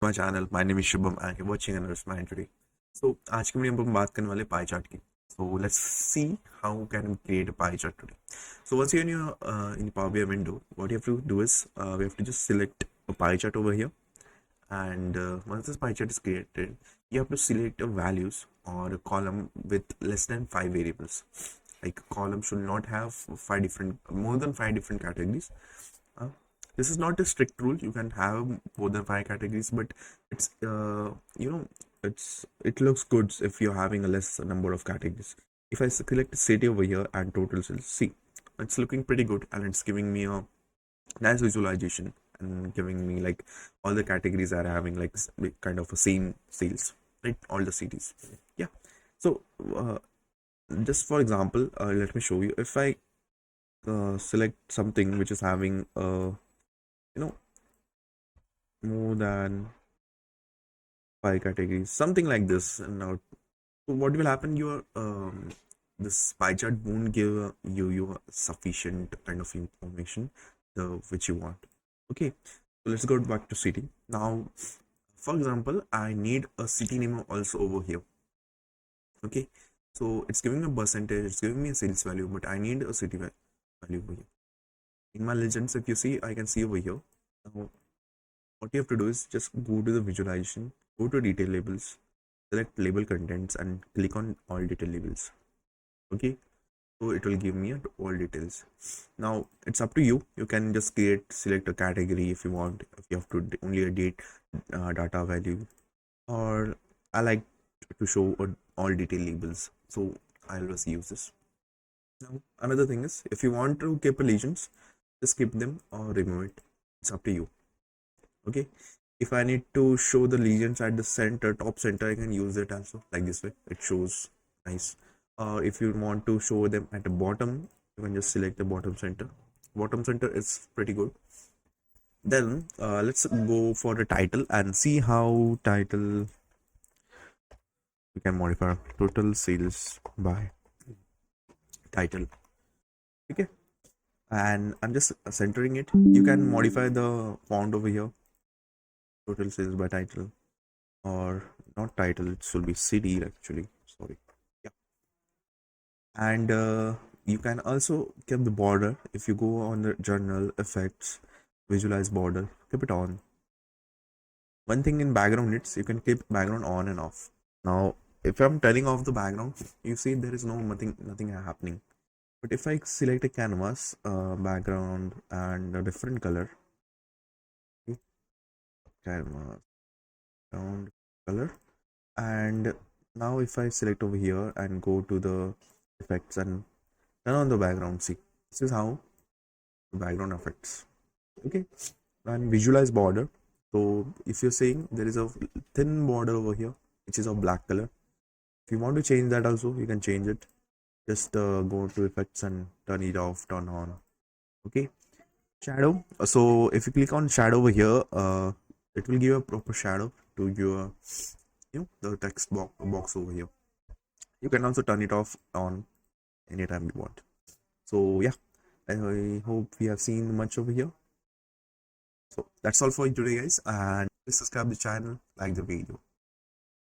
My channel. My name is Shubham and you're watching another Smile today. So आज की video में हम बात करने वाले पाई चार्ट की. So let's see how can we create a pie chart today. So once you're in your in Power BI window, what you have to do is we have to just select a pie chart over here, and once this pie chart is created, you have to select a values or a column with less than 5 variables. Like a column should not have more than five different categories. uh, this is not a strict rule. You can have more than five categories, but it's it looks good if you're having a less number of categories. If I select city over here and total sales, see, it's looking pretty good and it's giving me a nice visualization and giving me like all the categories are having like kind of a same sales, right? All the cities. Yeah. So just for example, let me show you. If I select something which is having you know more than five categories, something like this. And now, so what will happen? Your this pie chart won't give you sufficient kind of information the which you want. Okay, so let's go back to city now. For example, I need a city name also over here. Okay, so it's giving a percentage, it's giving me a sales value, but I need a city value over here. In my legends, if you see, I can see over here. Now, what you have to do is just go to the visualization, go to detail labels, select label contents and click on all detail labels. Okay, so it will give me all details. Now it's up to you. You can just select a category if you want, if you have to only a date, data value, or I like to show all detail labels, so I always use this. Now another thing is, if you want to keep legends, just keep them or remove it. It's up to you. Okay, if I need to show the lesions at the center, top center, I can use it also like this way. It shows nice. If you want to show them at the bottom, you can just select the bottom center. Bottom center is pretty good. Then let's go for the title and see how title we can modify. Total sales by title. Okay, and I'm just centering it. You can modify the font over here. Total sales by title, or not title, it should be city actually, sorry. Yeah, and you can also keep the border. If you go on the journal effects, visualize border, keep it on. One thing in background, it's you can keep background on and off. Now if I'm turning off the background, you see there is nothing happening. But if I select a canvas background and a different color, okay, canvas background color, and now if I select over here and go to the effects and turn on the background, see, this is how the background affects. Okay, and visualize border. So if you're saying there is a thin border over here which is of black color, if you want to change that also, you can change it. Just go to effects and turn it off, turn on. Okay, shadow. So if you click on shadow over here, it will give a proper shadow to your the text box over here. You can also turn it off on anytime you want. So yeah, I hope we have seen much over here. So that's all for today, guys, and please subscribe the channel, like the video.